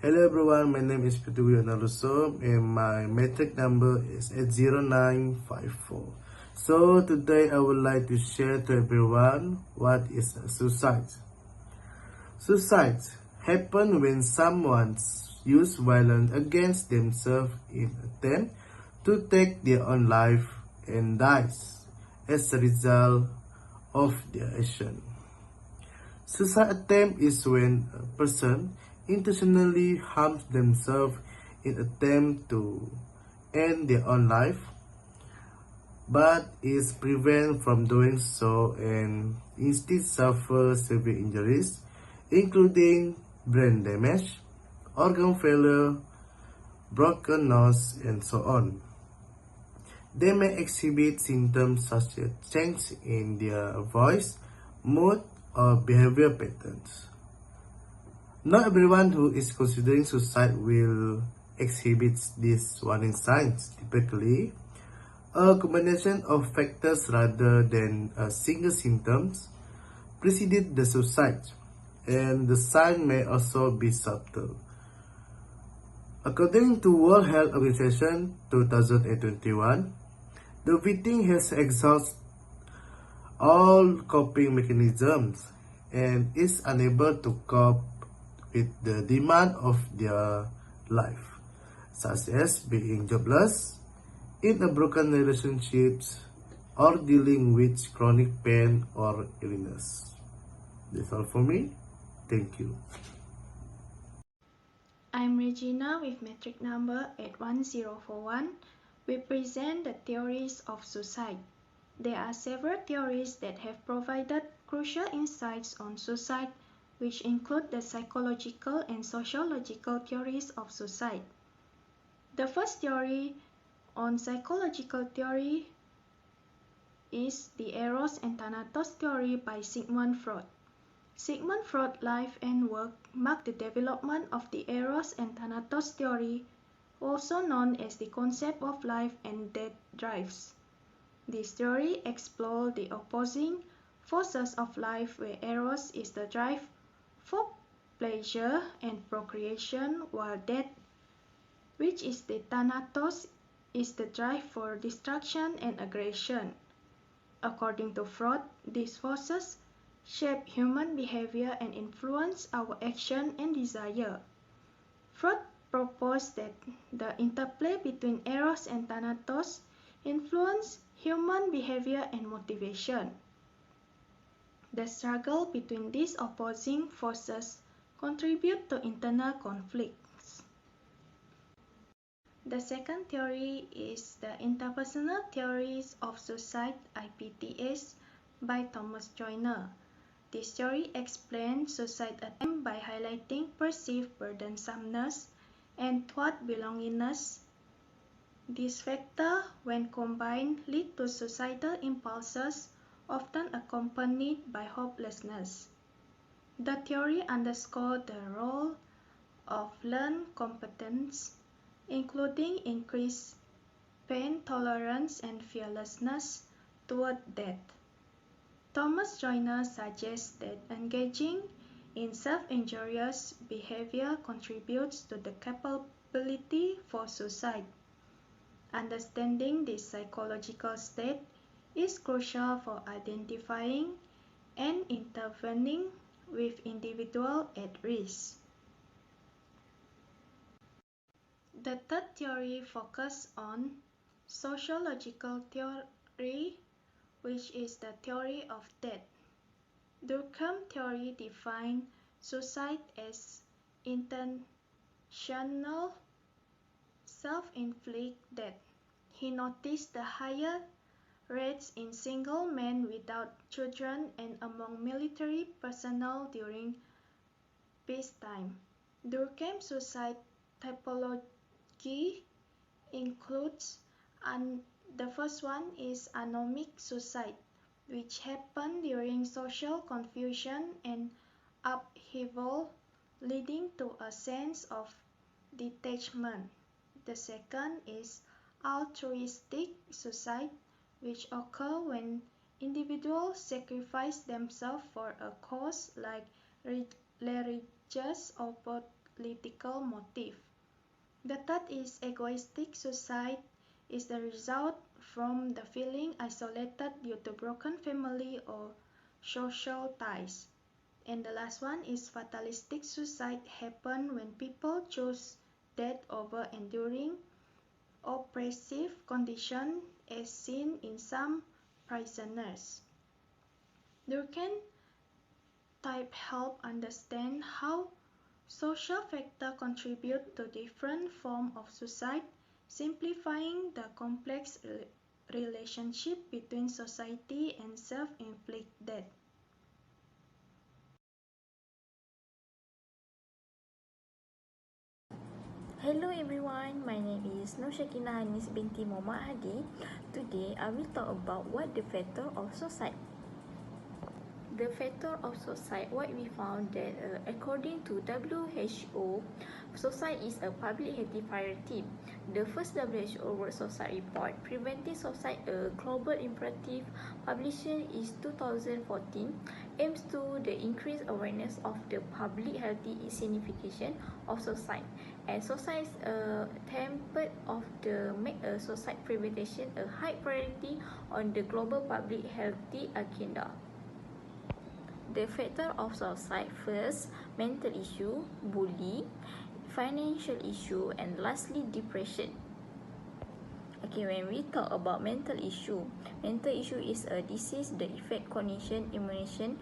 Hello everyone, my name is Pituwi Analuso and my metric number is 80954. So today I would like to share to everyone what is suicide. Suicide happens when someone uses violence against themselves in attempt to take their own life and dies as a result of their action. Suicide attempt is when a person intentionally harms themselves in attempt to end their own life, but is prevented from doing so and instead suffer severe injuries, including brain damage, organ failure, broken nose, and so on. They may exhibit symptoms such as change in their voice, mood, or behavior patterns. Not everyone who is considering suicide will exhibit these warning signs. Typically, a combination of factors rather than a single symptoms preceded the suicide, and the sign may also be subtle. According to World Health Organization 2021, the victim has exhausted all coping mechanisms and is unable to cope with the demand of their life, such as being jobless, in a broken relationship, or dealing with chronic pain or illness. That's all for me. Thank you. I'm Regina with metric number 81041. We present the theories of suicide. There are several theories that have provided crucial insights on suicide, which include the psychological and sociological theories of suicide. The first theory on psychological theory is the Eros and Thanatos theory by Sigmund Freud. Sigmund Freud's life and work marked the development of the Eros and Thanatos theory, also known as the concept of life and death drives. This theory explores the opposing forces of life, where Eros is the drive for pleasure and procreation, while death, which is the Thanatos, is the drive for destruction and aggression. According to Freud, these forces shape human behavior and influence our action and desire. Freud proposed that the interplay between Eros and Thanatos influence human behavior and motivation. The struggle between these opposing forces contribute to internal conflicts. The second theory is the Interpersonal Theories of Suicide (IPTS) by Thomas Joyner. This theory explains suicide attempt by highlighting perceived burdensomeness and thought belongingness. These factors, when combined, lead to suicidal impulses, often accompanied by hopelessness. The theory underscores the role of learned competence, including increased pain tolerance and fearlessness toward death. Thomas Joyner suggests that engaging in self-injurious behavior contributes to the capability for suicide. Understanding this psychological state is crucial for identifying and intervening with individuals at risk. The third theory focuses on sociological theory, which is the theory of death. Durkheim theory defines suicide as intentional self-inflicted death. He noticed the higher rates in single men without children and among military personnel during peacetime. Durkheim's suicide typology includes the first one is anomic suicide, which happens during social confusion and upheaval, leading to a sense of detachment. The second is altruistic suicide, which occurs when individuals sacrifice themselves for a cause like religious or political motive. The third is egoistic suicide is the result from the feeling isolated due to broken family or social ties. And the last one is fatalistic suicide happen when people choose death over enduring oppressive conditions as seen in some prisoners. Durkheim type help understand how social factors contribute to different forms of suicide, simplifying the complex relationship between society and self-inflicted death. Hello everyone, my name is Nur Shakina Hanis binti Muhammad Hadi. Today I will talk about what the factor of suicide. The factor of suicide, what we found that according to WHO, suicide is a public health priority. The first WHO World Suicide Report, Preventing Suicide, a Global Imperative, published in 2014, aims to the increased awareness of the public health signification of suicide, and suicide is template of the make a suicide prevention a high priority on the global public health agenda. The factor of suicide: first, mental issue, bully, financial issue, and lastly, depression. Okay, when we talk about mental issue is a disease that affect cognition, emotion,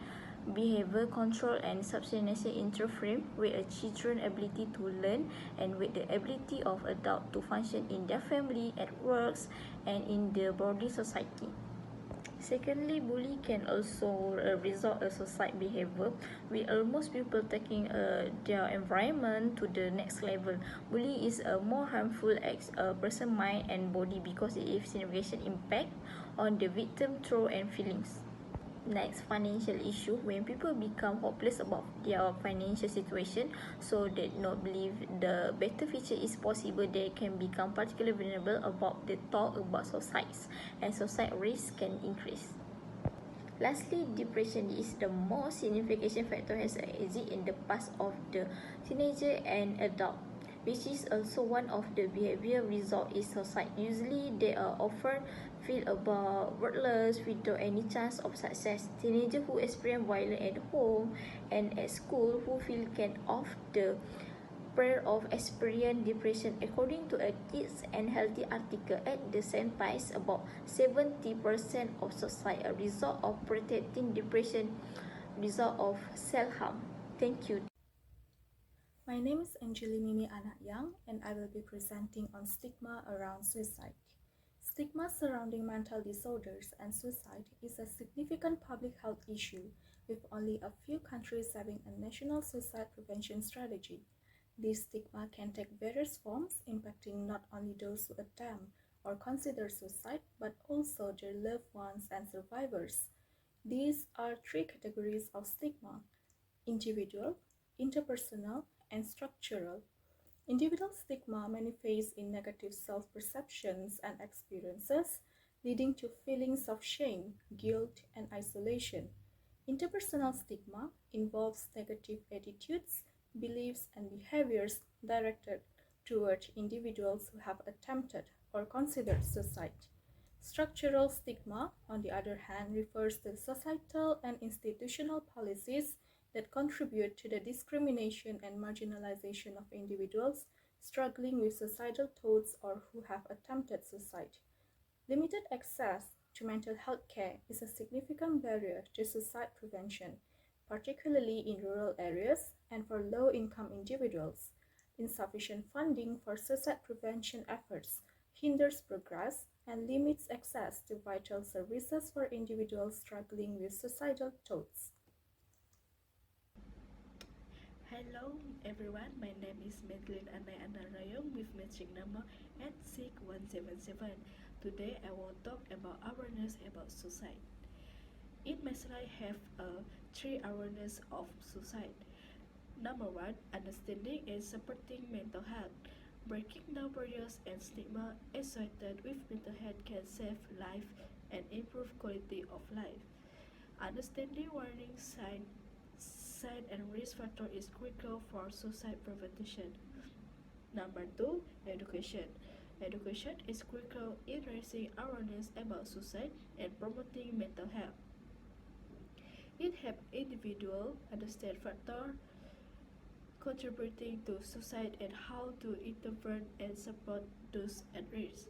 behavior control, and substance interfere with a children's ability to learn and with the ability of adults to function in their family, at works, and in the broader society. Secondly, bully can also result in suicide behavior, with almost people taking their environment to the next level. Bully is a more harmful as a person's mind and body because it has significant impact on the victim thought and feelings. Next, financial issue. When people become hopeless about their financial situation, so they not believe the better future is possible, they can become particularly vulnerable about the thought about suicide, and suicide risk can increase. Lastly, depression is the most significant factor has exist in the past of the teenager and adult, which is also one of the behavior result is suicide. Usually, they are often feel about worthless without any chance of success. Teenagers who experience violence at home and at school who feel can off the prayer of experience depression. According to a Kids and Healthy article at the same time, about 70% of suicide a result of protecting depression, result of self-harm. Thank you. My name is Anjali Mimi Anak Yang, and I will be presenting on stigma around suicide. Stigma surrounding mental disorders and suicide is a significant public health issue, with only a few countries having a national suicide prevention strategy. This stigma can take various forms, impacting not only those who attempt or consider suicide, but also their loved ones and survivors. These are three categories of stigma: individual, interpersonal, and structural. Individual stigma manifests in negative self-perceptions and experiences, leading to feelings of shame, guilt, and isolation. Interpersonal stigma involves negative attitudes, beliefs, and behaviors directed toward individuals who have attempted or considered suicide. Structural stigma, on the other hand, refers to societal and institutional policies that contribute to the discrimination and marginalization of individuals struggling with suicidal thoughts or who have attempted suicide. Limited access to mental health care is a significant barrier to suicide prevention, particularly in rural areas and for low-income individuals. Insufficient funding for suicide prevention efforts hinders progress and limits access to vital services for individuals struggling with suicidal thoughts. Hello everyone, my name is Madeline Anay Anarayong with metric number 86177. Today I will talk about awareness about suicide. In Mesra have three awareness of suicide. Number one, understanding and supporting mental health. Breaking down barriers and stigma associated with mental health can save life and improve quality of life. Understanding warning signs sign and risk factor is critical for suicide prevention. Number 2, education. Education is critical in raising awareness about suicide and promoting mental health. It helps individuals understand factors contributing to suicide and how to intervene and support those at risk.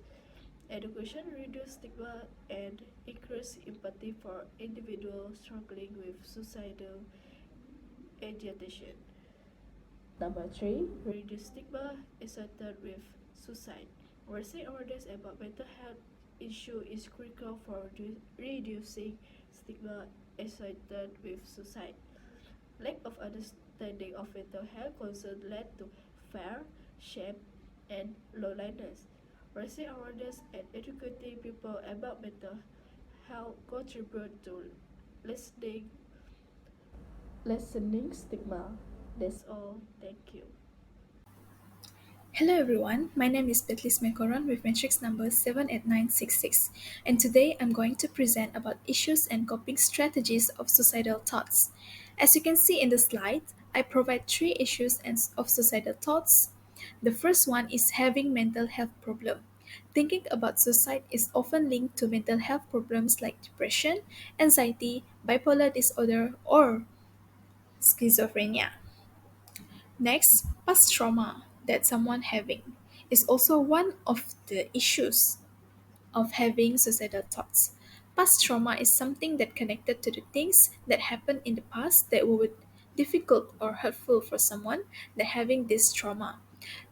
Education reduces stigma and increases empathy for individuals struggling with suicidal ideation. Number 3, reduce stigma associated with suicide. Raising awareness about mental health issue is critical for reducing stigma associated with suicide. Lack of understanding of mental health concerns led to fear, shame, and loneliness. Raising awareness and educating people about mental health contribute to lessening stigma. That's all. Thank you. Hello everyone, my name is Betlis Mekoron with matrix number 78966, and today I'm going to present about issues and coping strategies of suicidal thoughts. As you can see in the slide, I provide 3 issues of suicidal thoughts. The first one is having mental health problem. Thinking about suicide is often linked to mental health problems like depression, anxiety, bipolar disorder, or schizophrenia. Next, past trauma that someone having is also one of the issues of having suicidal thoughts. Past trauma is something that connected to the things that happened in the past that were difficult or hurtful for someone that having this trauma.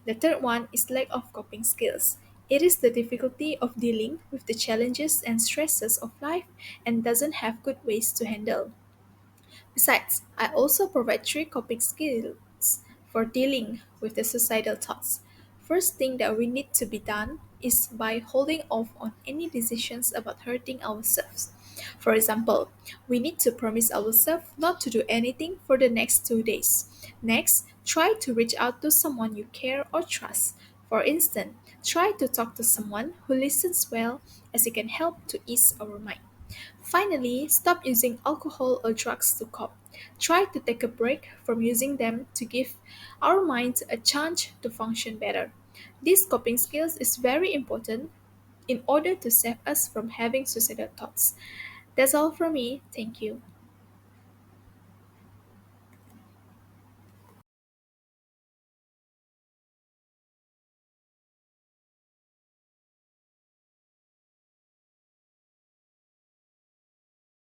The third one is lack of coping skills. It is the difficulty of dealing with the challenges and stresses of life and doesn't have good ways to handle. Besides, I also provide 3 coping skills for dealing with the suicidal thoughts. First thing that we need to be done is by holding off on any decisions about hurting ourselves. For example, we need to promise ourselves not to do anything for the next 2 days. Next, try to reach out to someone you care or trust. For instance, try to talk to someone who listens well as it can help to ease our mind. Finally, stop using alcohol or drugs to cope. Try to take a break from using them to give our minds a chance to function better. These coping skills is very important in order to save us from having suicidal thoughts. That's all from me. Thank you.